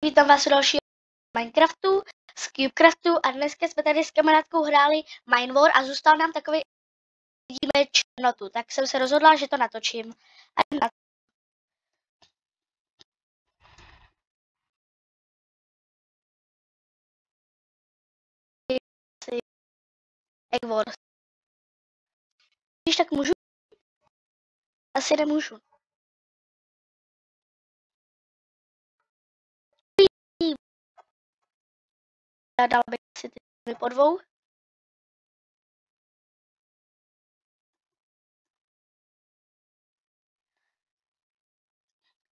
Vítám vás u dalšího Minecraftu z Cubecraftu a dneska jsme tady s kamarádkou hráli Minewar a zůstal nám takový, vidíme černotu, tak jsem se rozhodla, že to natočím. Egg Wars. Když tak můžu? Asi nemůžu. Dal bych si ty po dvou.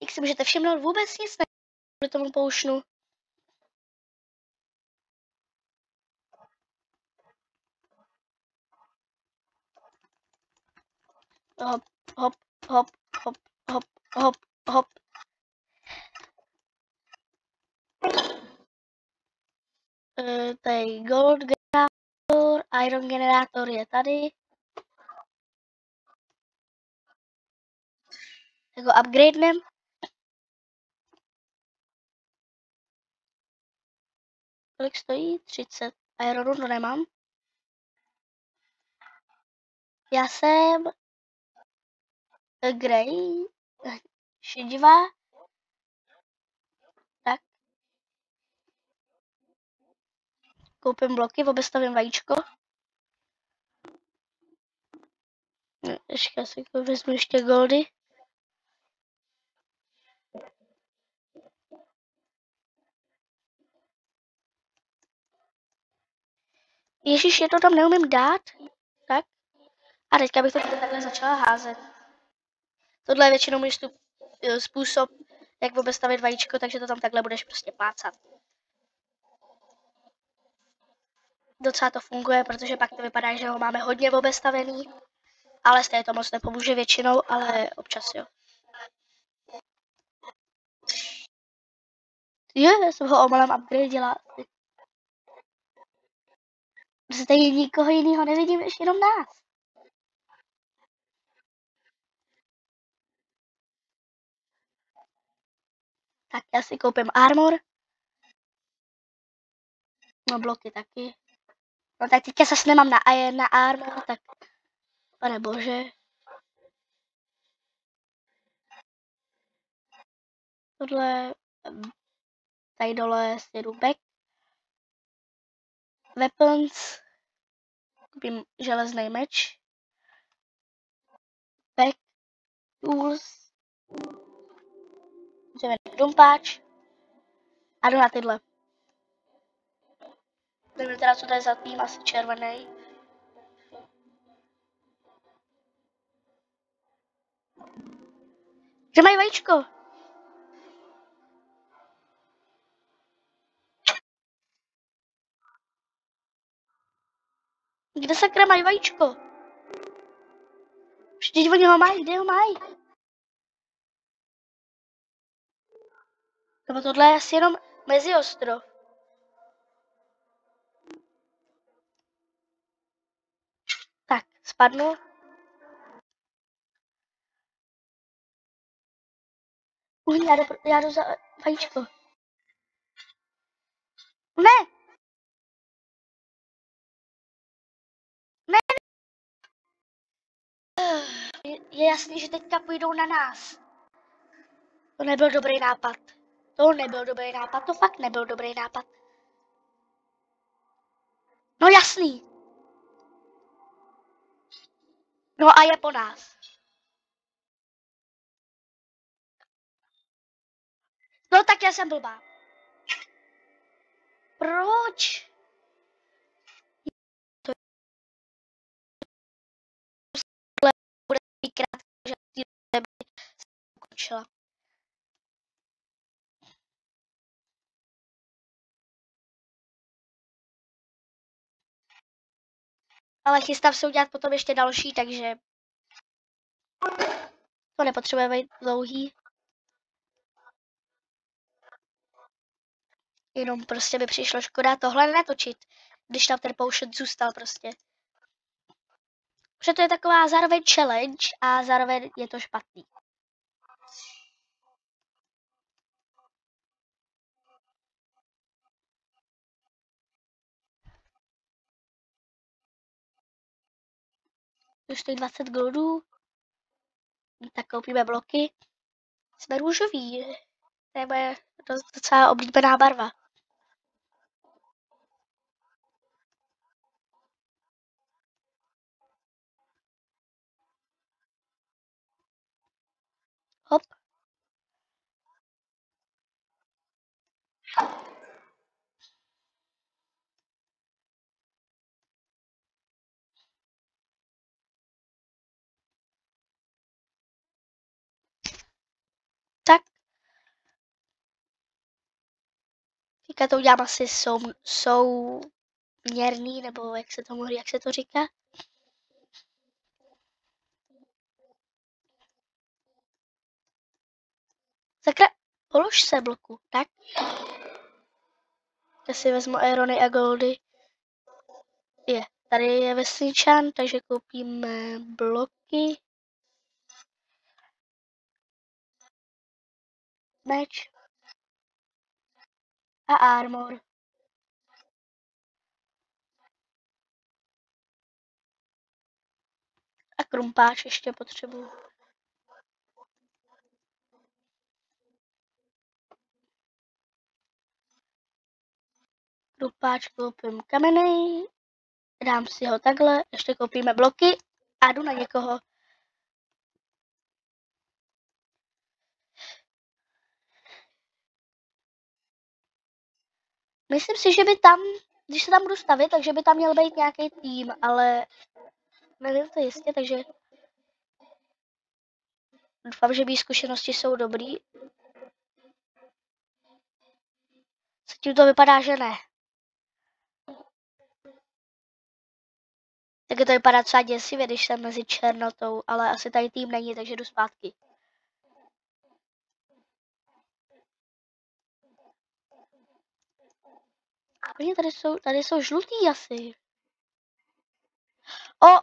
Jak si můžete všimnout, vůbec nic kvůli tomu poušnu. Hop, hop, hop, hop, hop, hop, hop. Tady gold generátor, iron generátor je tady. Jako upgradenem. Kolik stojí? 30. Ironu to nemám. Já jsem Grey, šedivá. Tak. Koupím bloky, obestavím vajíčko. Ještě si vezmu ještě goldy. Ježíš, já to tam neumím dát. Tak. A teďka bych to takhle začala házet. Tohle je většinou můj způsob, jak obestavit vajíčko, takže to tam takhle budeš prostě plácat. Docela to funguje, protože pak to vypadá, že ho máme hodně obestavený. Ale stejně to moc nepomůže většinou, ale občas jo. Jo, já jsem ho omalem upgradeila. Protože tady nikoho jiného nevidím, ještě jenom nás. Tak já si koupím armor. No bloky taky. No tak teďka zase nemám na armor, tak pane bože. Tohle tady dole si jdu back. Weapons. Koupím železný meč. Back. Tools. Dřevěný dumpáč. A jdu na tyhle. Nevím teda, co to je za tým, asi červený. Kde mají vajíčko? Kde sakra mají vajíčko? Vždyť oni ho mají, kde ho mají? Nebo tohle je asi jenom meziostrov. Tak, spadnu. Já jdu za vajíčko. Ne! Ne! Je jasný, že teďka půjdou na nás. To nebyl dobrý nápad. To nebyl dobrý nápad, to fakt nebyl dobrý nápad. No jasný. No a je po nás. No tak já jsem blbá. Proč? To bude krát, že ty ukončila. Ale chystám se udělat potom ještě další, takže to nepotřebuje být dlouhý. Jenom prostě by přišlo škoda tohle netočit, když tam ten potion zůstal prostě. Protože to je taková zároveň challenge a zároveň je to špatný. Už stojí 20 goldů. Tak koupíme bloky. Jsme růžoví. To je moje docela oblíbená barva. Hop. Tak. Teďka to udělám asi souměrný, nebo jak se to říká. Sakra, polož se bloku, tak. Já si vezmu Aerony a Goldy. Tady je vesničan, takže koupíme bloky. Meč. A armor. A krumpáč ještě potřebuju. Krumpáč koupím kamenej. Dám si ho takhle, ještě koupíme bloky a jdu na někoho. Myslím si, že by tam, když se tam budu stavit, takže by tam měl být nějaký tým, ale nevím to jistě, takže doufám, že mý zkušenosti jsou dobrý. Zatím to vypadá, že ne. Takže to vypadá třeba děsivě, když jsem mezi černotou, ale asi tady tým není, takže jdu zpátky. Oni tady jsou žlutý asi. O!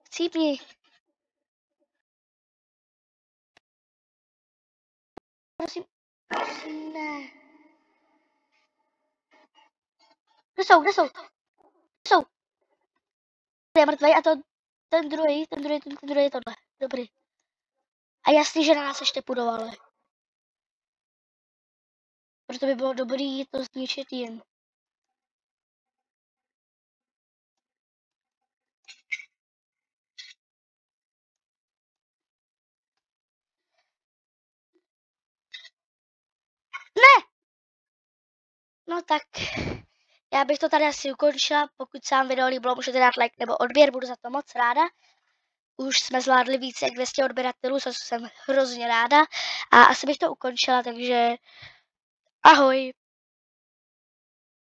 Cípni. Prosím, ne. Kde jsou? Je mrtvej a ten druhý je tohle. Dobrý. A jasný, že na nás ještě půjdou, ale. Proto by bylo dobrý to zničit jim. Ne! No tak, já bych to tady asi ukončila. Pokud se vám video líbilo, můžete dát like nebo odběr, budu za to moc ráda. Už jsme zvládli více jak 200 odběratelů, což jsem hrozně ráda. A asi bych to ukončila, takže ahoj.